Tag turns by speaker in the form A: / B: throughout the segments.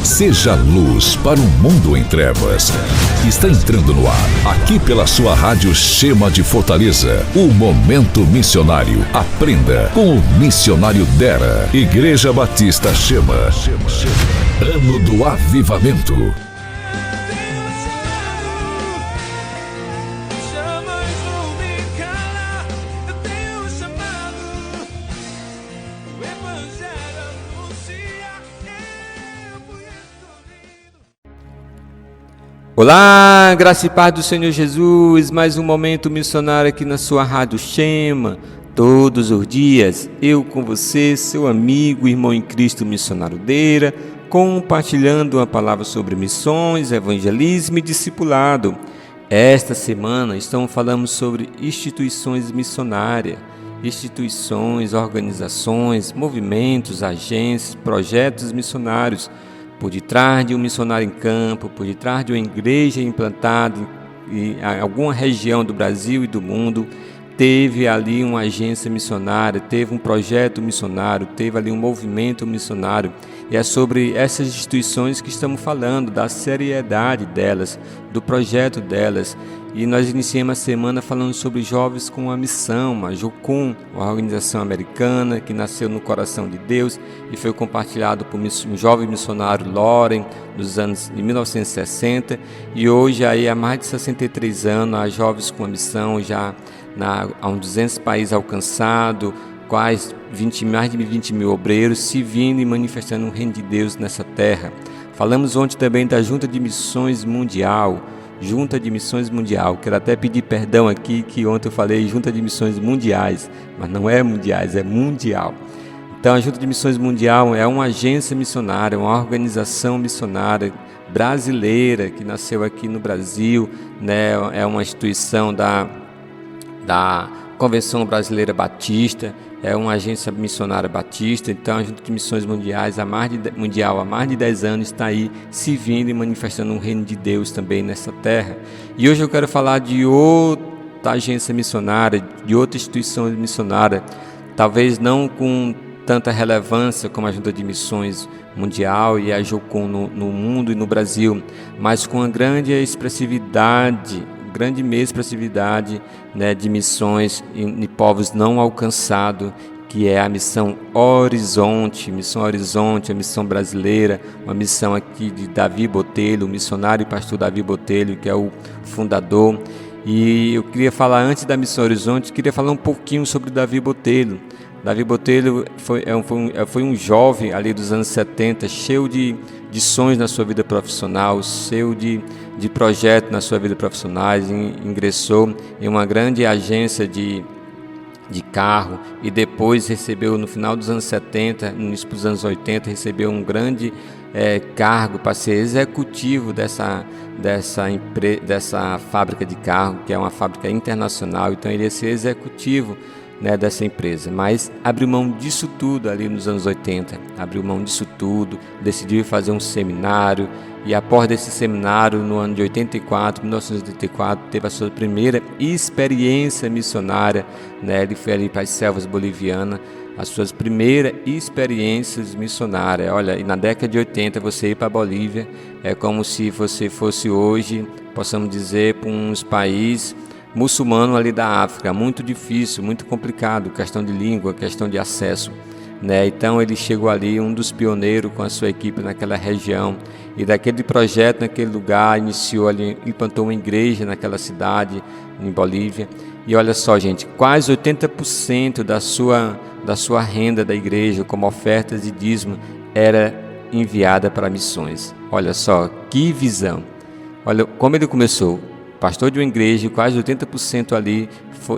A: Seja luz para um mundo em trevas. Está entrando no ar, aqui pela sua rádio Chema de Fortaleza, o Momento Missionário. Aprenda com o missionário Dera. Igreja Batista Chema. Ano do Avivamento.
B: Olá, graça e paz do Senhor Jesus, mais um momento missionário aqui na sua rádio Chema, todos os dias, eu com você, seu amigo, irmão em Cristo, missionário Deira, compartilhando uma palavra sobre missões, evangelismo e discipulado. Esta semana estamos falando sobre instituições missionárias, instituições, organizações, movimentos, agências, projetos missionários. Por detrás de um missionário em campo, por detrás de uma igreja implantada em alguma região do Brasil e do mundo, teve ali uma agência missionária, teve um projeto missionário, teve ali um movimento missionário. E é sobre essas instituições que estamos falando, da seriedade delas, do projeto delas. E nós iniciamos a semana falando sobre jovens com a missão, a Jocum, uma organização americana que nasceu no coração de Deus e foi compartilhado por um jovem missionário, Loren, nos anos de 1960. E hoje, aí, há mais de 63 anos, há jovens com a missão, já há uns 200 países alcançados, quase mais de 20 mil obreiros se vindo e manifestando o reino de Deus nessa terra. Falamos ontem também da Junta de Missões Mundial, quero até pedir perdão aqui que ontem eu falei Junta de Missões Mundiais, mas não é mundiais, é mundial. Então a Junta de Missões Mundial é uma agência missionária, uma organização missionária brasileira que nasceu aqui no Brasil, né? É uma instituição da Convenção Brasileira Batista, é uma agência missionária batista. Então a Junta de Missões Mundiais, há mais de 10 anos, está aí se vindo e manifestando o reino de Deus também nessa terra. E hoje eu quero falar de outra agência missionária, de outra instituição missionária, talvez não com tanta relevância como a Junta de Missões Mundial e a Jocum no mundo e no Brasil, mas com uma grande expressividade, né, de missões em povos não alcançados, que é a missão Horizonte, a missão brasileira, uma missão aqui de Davi Botelho, o missionário e pastor Davi Botelho, que é o fundador. E eu queria falar, antes da missão Horizonte, queria falar um pouquinho sobre Davi Botelho. Davi Botelho foi um jovem ali dos anos 70, cheio de sonhos na sua vida profissional, cheio de projetos na sua vida profissional. Ingressou em uma grande agência de carro e depois recebeu, no final dos anos 70, no início dos anos 80, recebeu um grande cargo para ser executivo dessa fábrica de carro, que é uma fábrica internacional. Então ele ia ser executivo, né, dessa empresa, mas abriu mão disso tudo ali nos anos 80, decidiu fazer um seminário, e após desse seminário, no ano de 1984, teve a sua primeira experiência missionária, né? Ele foi ali para as selvas bolivianas, as suas primeiras experiências missionárias. Olha, e na década de 80 você ir para a Bolívia é como se você fosse hoje, possamos dizer, para uns países muçulmano ali da África, muito difícil, muito complicado, questão de língua, questão de acesso, né? Então ele chegou ali, um dos pioneiros com a sua equipe naquela região, e daquele projeto, naquele lugar, iniciou ali, implantou uma igreja naquela cidade, em Bolívia. E olha só, gente, quase 80% da sua renda da igreja, como ofertas de dízimo, era enviada para missões. Olha só, que visão! Olha como ele começou. Pastor de uma igreja, quase 80% ali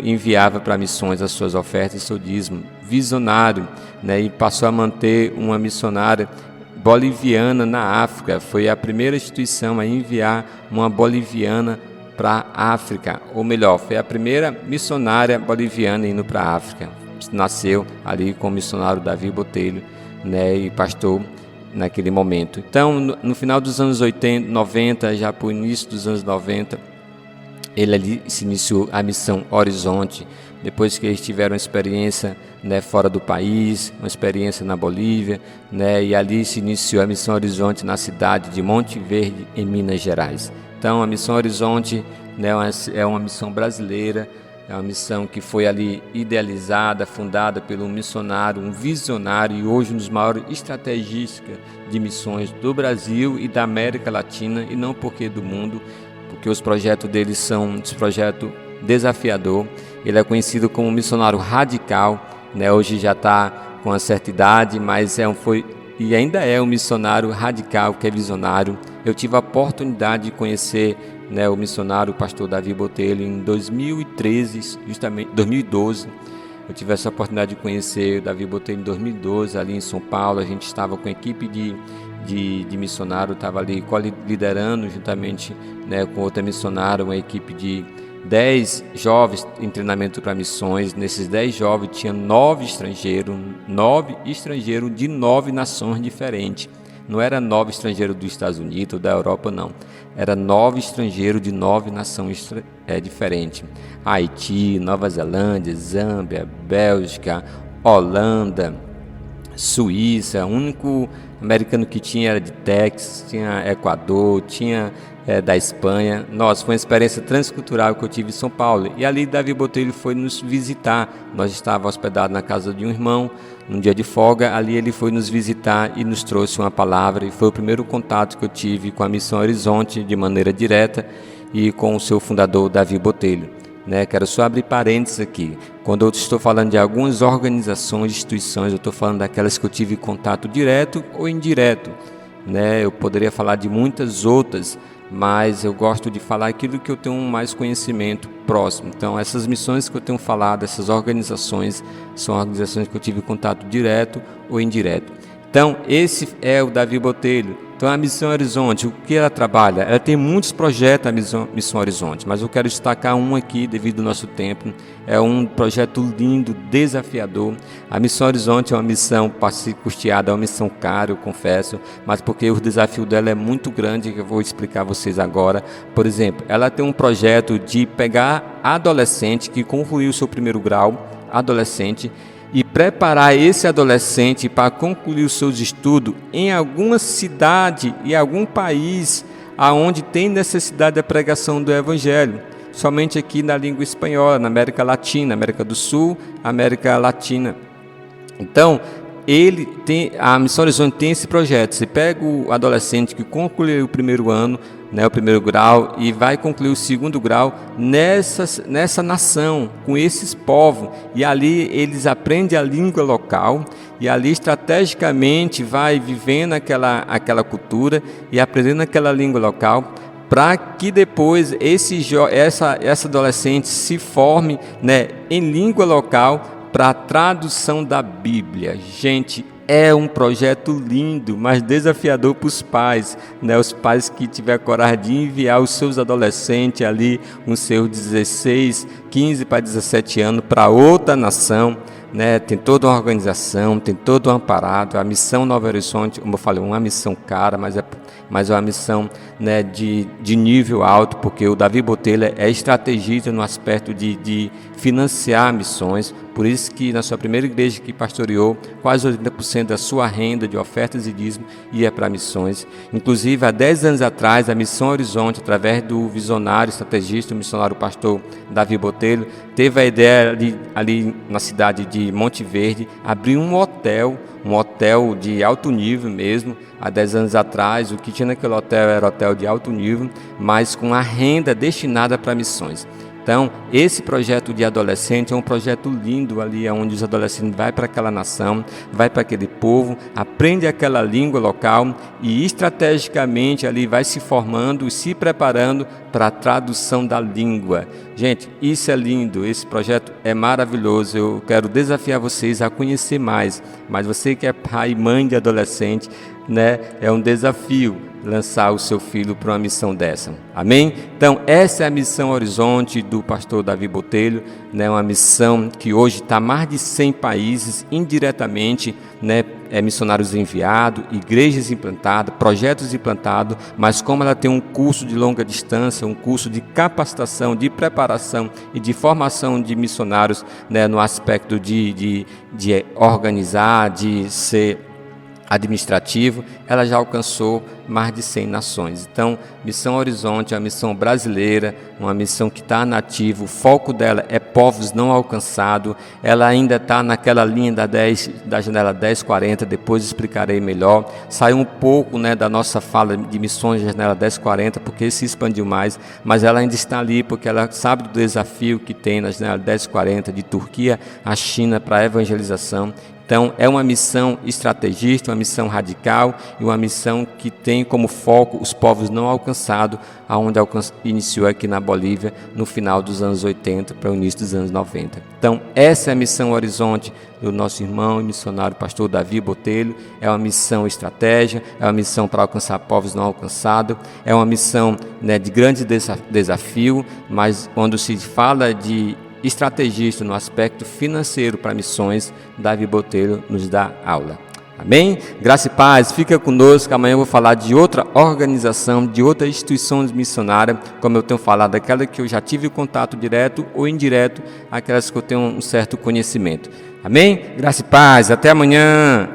B: enviava para missões as suas ofertas e seu dízimo. Visionário, né? E passou a manter uma missionária boliviana na África. Foi a primeira instituição a enviar uma boliviana para a África. Ou melhor, foi a primeira missionária boliviana indo para a África. Nasceu ali com o missionário Davi Botelho, né? E pastor naquele momento. Então, no final dos anos 80, 90, já para o início dos anos 90, ele ali se iniciou a missão Horizonte, depois que eles tiveram uma experiência, né, fora do país, uma experiência na Bolívia, né, e ali se iniciou a Missão Horizonte na cidade de Monte Verde, em Minas Gerais. Então, a Missão Horizonte, né, é uma missão brasileira, é uma missão que foi ali idealizada, fundada pelo missionário, um visionário e hoje um dos maiores estrategistas de missões do Brasil e da América Latina, e não porque do mundo, porque os projetos deles são um projeto desafiador. Ele é conhecido como missionário radical, né? Hoje já está com uma certa idade, mas foi e ainda é um missionário radical, que é visionário. Eu tive a oportunidade de conhecer, né, o missionário, o pastor Davi Botelho, em 2013, justamente 2012. Eu tive essa oportunidade de conhecer o Davi Botelho em 2012, ali em São Paulo. A gente estava com a equipe de missionário, estava ali liderando juntamente, né, com outra missionária, uma equipe de 10 jovens em treinamento para missões. Nesses 10 jovens tinha 9 estrangeiros de 9 nações diferentes. Não era 9 estrangeiros dos Estados Unidos ou da Europa, não. Era 9 estrangeiros de 9 nações diferentes. Haiti, Nova Zelândia, Zâmbia, Bélgica, Holanda, Suíça. O único americano que tinha era de Texas, tinha Equador, tinha da Espanha. Nossa, foi uma experiência transcultural que eu tive em São Paulo. E ali Davi Botelho foi nos visitar. Nós estávamos hospedados na casa de um irmão, num dia de folga. Ali ele foi nos visitar e nos trouxe uma palavra. E foi o primeiro contato que eu tive com a Missão Horizonte de maneira direta e com o seu fundador, Davi Botelho. Quero só abrir parênteses aqui. Quando eu estou falando de algumas organizações, instituições, eu estou falando daquelas que eu tive contato direto ou indireto. Eu poderia falar de muitas outras, mas eu gosto de falar aquilo que eu tenho mais conhecimento próximo. Então, essas missões que eu tenho falado, essas organizações, são organizações que eu tive contato direto ou indireto. Então, esse é o Davi Botelho. Então, a Missão Horizonte, o que ela trabalha? Ela tem muitos projetos, a Missão Horizonte, mas eu quero destacar um aqui, devido ao nosso tempo. É um projeto lindo, desafiador. A Missão Horizonte é uma missão para ser custeada, é uma missão cara, eu confesso, mas porque o desafio dela é muito grande, que eu vou explicar a vocês agora. Por exemplo, ela tem um projeto de pegar adolescente que concluiu o seu primeiro grau, adolescente, e preparar esse adolescente para concluir os seus estudos em alguma cidade e algum país aonde tem necessidade da pregação do Evangelho, somente aqui na língua espanhola, na América Latina, América do Sul, América Latina. Então, a Missão Horizonte tem esse projeto. Você pega o adolescente que concluiu o primeiro ano, o primeiro grau, e vai concluir o segundo grau nessa nação, com esses povos, e ali eles aprendem a língua local, e ali estrategicamente vai vivendo aquela cultura e aprendendo aquela língua local, para que depois essa adolescente se forme, em língua local, para a tradução da Bíblia. Gente, é um projeto lindo, mas desafiador para os pais, os pais que tiverem coragem de enviar os seus adolescentes ali, com seus 16, 15 para 17 anos, para outra nação. Tem toda uma organização, tem todo um aparato. A Missão Novo Horizonte, como eu falei, uma missão cara, mas é uma missão, de nível alto, porque o Davi Botelho é estrategista no aspecto de financiar missões. Por isso que na sua primeira igreja que pastoreou, quase 80% da sua renda de ofertas e dízimos ia para missões. Inclusive, há 10 anos atrás, a Missão Horizonte, através do visionário estrategista, o missionário pastor Davi Botelho, teve a ideia ali na cidade de Monte Verde, abrir um hotel de alto nível mesmo. Há 10 anos atrás, o que tinha naquele hotel era hotel de alto nível, mas com a renda destinada para missões. Então, esse projeto de adolescente é um projeto lindo ali, onde os adolescentes vão para aquela nação, vai para aquele povo, aprende aquela língua local e estrategicamente ali vai se formando e se preparando para a tradução da língua. Gente, isso é lindo, esse projeto é maravilhoso. Eu quero desafiar vocês a conhecer mais, mas você que é pai e mãe de adolescente, é um desafio lançar o seu filho para uma missão dessa. Amém? Então, essa é a Missão Horizonte do pastor Davi Botelho, uma missão que hoje está em mais de 100 países, indiretamente, missionários enviados, igrejas implantadas, projetos implantados, mas como ela tem um curso de longa distância, um curso de capacitação, de preparação e de formação de missionários, né, no aspecto de organizar, de ser administrativo, ela já alcançou mais de 100 nações. Então, Missão Horizonte é uma missão brasileira, uma missão que está nativa, o foco dela é povos não alcançados, ela ainda está naquela linha da janela 1040, depois explicarei melhor. Saiu um pouco, né, da nossa fala de missões da janela 1040, porque se expandiu mais, mas ela ainda está ali, porque ela sabe do desafio que tem na janela 1040, de Turquia a China para a evangelização. Então, é uma missão estrategista, uma missão radical e uma missão que tem como foco os povos não alcançados, aonde iniciou aqui na Bolívia no final dos anos 80 para o início dos anos 90. Então, essa é a missão Horizonte do nosso irmão e missionário pastor Davi Botelho. É uma missão estratégia, é uma missão para alcançar povos não alcançados, é uma missão, né, de grande desafio, mas quando se fala de estrategista no aspecto financeiro para missões, Davi Botelho nos dá aula. Amém? Graça e paz, fica conosco, amanhã eu vou falar de outra organização, de outra instituição missionária, como eu tenho falado, aquela que eu já tive contato direto ou indireto, aquelas que eu tenho um certo conhecimento. Amém? Graça e paz, até amanhã!